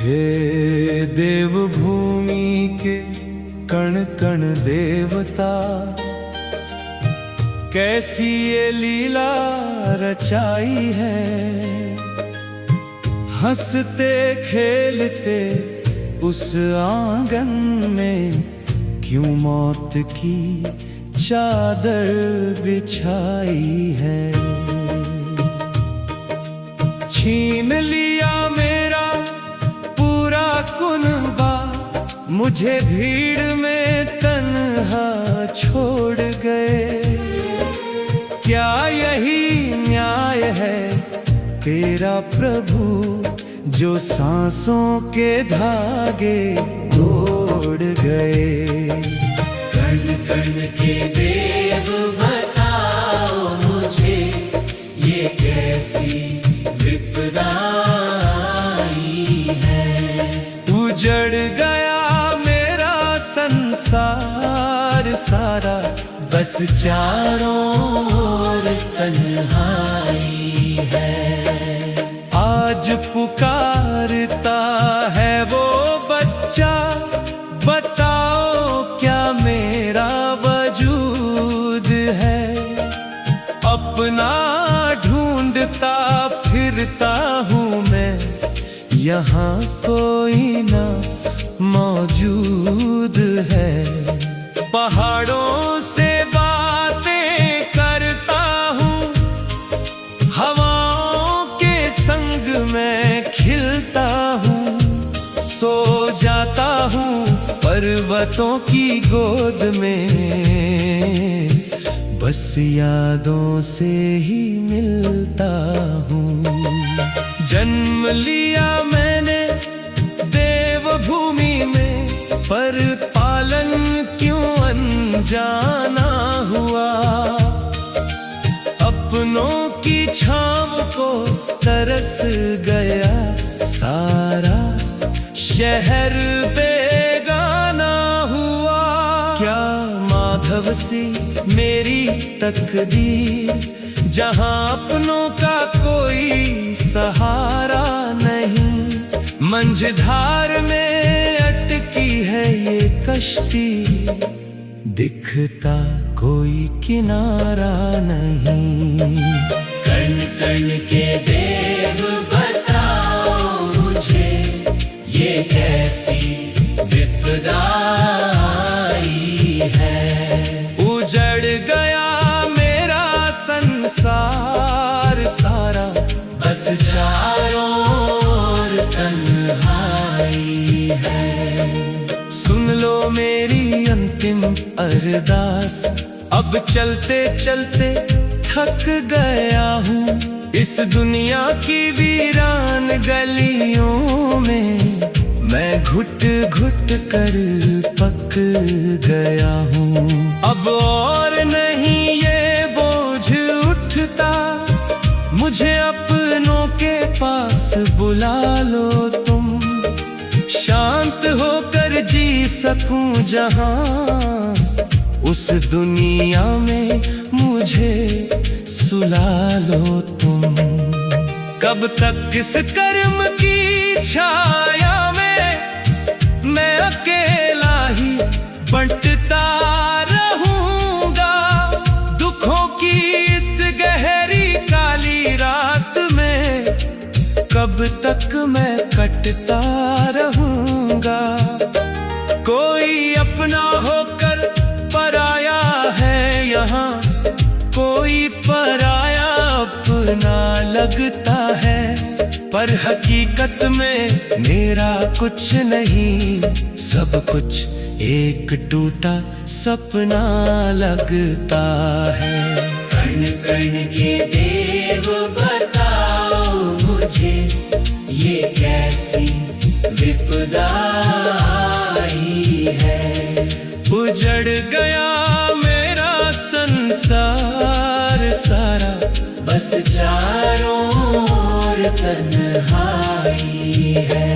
हे देवभूमि के कण कण देवता, कैसी ये लीला रचाई है। हंसते खेलते उस आंगन में क्यों मौत की चादर बिछाई है। छीन लिया मेरा पूरा कुनबा, मुझे भीड़ में तन्हा छोड़ गए। क्या यही न्याय है तेरा प्रभु, जो सांसों के धागे तोड़ गए। कण कण के देव बताओ मुझे, ये कैसी विपदा आई है। उजड़ गया मेरा संसार सारा, बस चारों ओर तन्हाई है। आज पुकारता है वो बच्चा, बताओ क्या मेरा वजूद है। अपना ढूंढता फिरता हूँ मैं, यहाँ कोई ना मौजूद है। पहाड़ों से बातें करता हूँ, हवाओं के संग मैं खिलता हूँ। सो जाता हूँ पर्वतों की गोद में, बस यादों से ही मिलता हूँ। जन्म लिया मैंने देवभूमि में, पर पालन क्यों अनजाना हुआ। अपनों की छाँव को तरस गया सारा शहर बेगाना हुआ। क्या माधव सी मेरी तकदीर, जहाँ अपनों का कोई सहारा नहीं। मंझधार में अटकी है ये कश्ती, दिखता कोई किनारा नहीं। कण कण के देव बताओ मुझे, ये कैसी विपदा आई है। उजड़ गया मेरा संसार सारा, बस चारों ओर तन्हाई है। सुन लो मेरी अंतिम अरदास, अब चलते चलते थक गया हूँ। इस दुनिया की वीरान गलियों में मैं घुट घुट कर पक गया हूँ। अब और नहीं ये बोझ उठता, मुझे अपनों के पास बुला लो तुम। शांत होकर जी सकूं जहां, उस दुनिया में मुझे सुला लो तुम। कब तक इस कर्म की छाया में मैं अकेला ही बंटता रहूंगा। दुखों की इस गहरी काली रात में कब तक मैं कटता रहूंगा। कोई अपना होकर पराया है यहाँ, कोई पराया अपना लगता है। पर हकीकत में मेरा कुछ नहीं, सब कुछ एक टूटा सपना लगता है। कण कण के देव बताओ मुझे, ये कैसी विपदा आई है। उजड़ गया मेरा संसार सारा, बस चारों ओर तन्हाई है।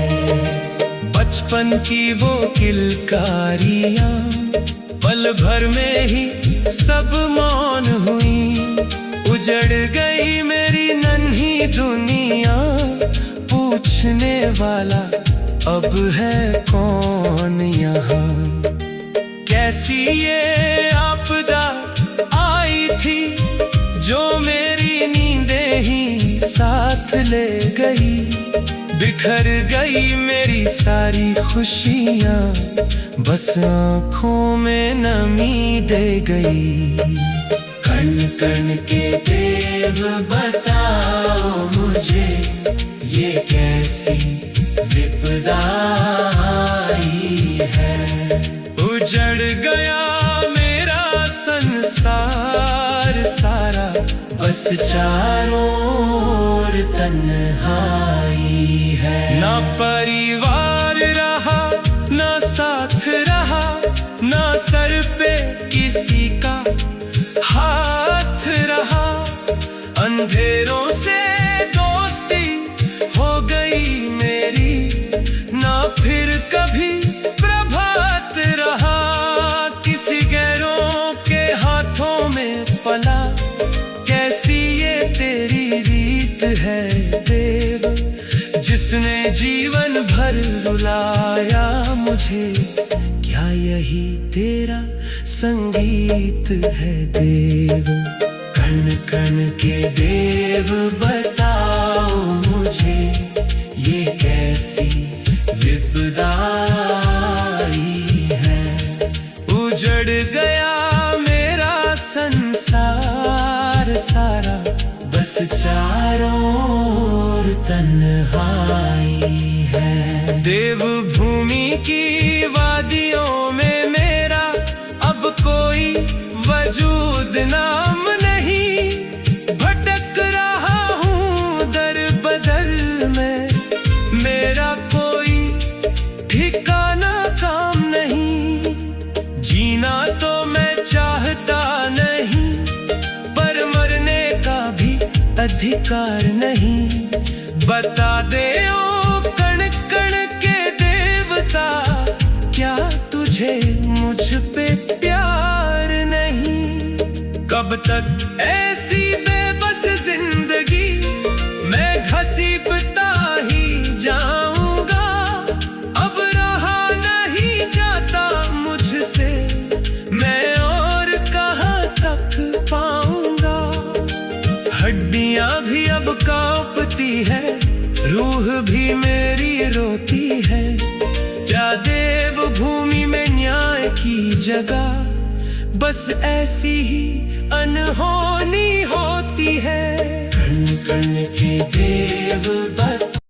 बचपन की वो किलकारियां पल भर में ही सब मौन हुई। उजड़ गई मेरी नन्ही दुनिया, पूछने वाला अब है कौन यहाँ। कैसी ये आपदा आई थी जो मेरी नींदें ही साथ ले गई। बिखर गई मेरी सारी खुशियाँ, बस आँखों में नमी दे गई। कण कण के देव बताओ मुझे, ये कैसी विपदा आई है। उजड़ गया मेरा संसार सारा, बस चारों ओर तन्हाई है। ना परिवार रहा, ना साथ रहा, ना सर पे किसी का हाथ रहा। अंधेरों से दोस्ती हो गई मेरी, ना फिर कभी प्रभात रहा। किसी गैरों के हाथों में पला, कैसी ये तेरी रीत है देव, जिसने जीवन भर रुलाया मुझे। क्या यही तेरा संगीत है देव। कण कण के देव बताओ मुझे, ये कैसी विपदा आई है। उजड़ गया मेरा संसार सारा, बस चारों ओर तन्हाई है। देव भूमि की वादियों में मेरा अब कोई वजूद नाम नहीं। भटक रहा हूँ दर बदर में, मेरा कोई ठिकाना काम नहीं। जीना तो मैं चाहता नहीं, पर मरने का भी अधिकार नहीं। बता दे ओ कण कण के देवता, क्या तुझे मुझ पे प्यार नहीं। कब तक ऐसी बेबस जिंदगी मैं घसीटता ही जाऊंगा। अब रहा नहीं जाता मुझसे, मैं और कहाँ तक पाऊंगा। हड्डियां भी अब कांपती है, रूह भी मेरी रोती है। क्या देव भूमि में न्याय की जगह बस ऐसी ही अनहोनी होती है। कण कण के देव